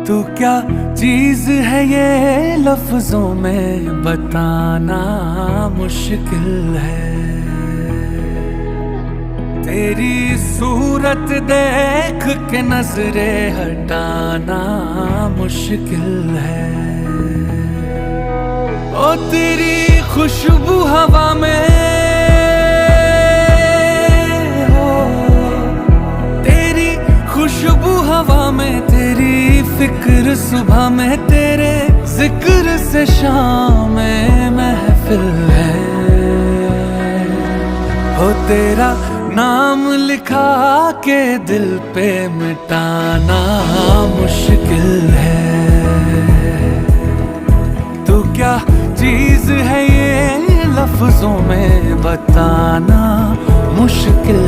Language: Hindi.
तू क्या चीज है ये लफ्जों में बताना मुश्किल है। तेरी सूरत देख के नजरें हटाना मुश्किल है। ओ तेरी खुशबू हवा में हो, तेरी खुशबू हवा में, तेरी फिक्र सुबह में, तेरे जिक्र से शाम में महफिल है। हो तेरा नाम लिखा के दिल पे मिटाना मुश्किल है। तू क्या चीज है ये लफ्जों में बताना मुश्किल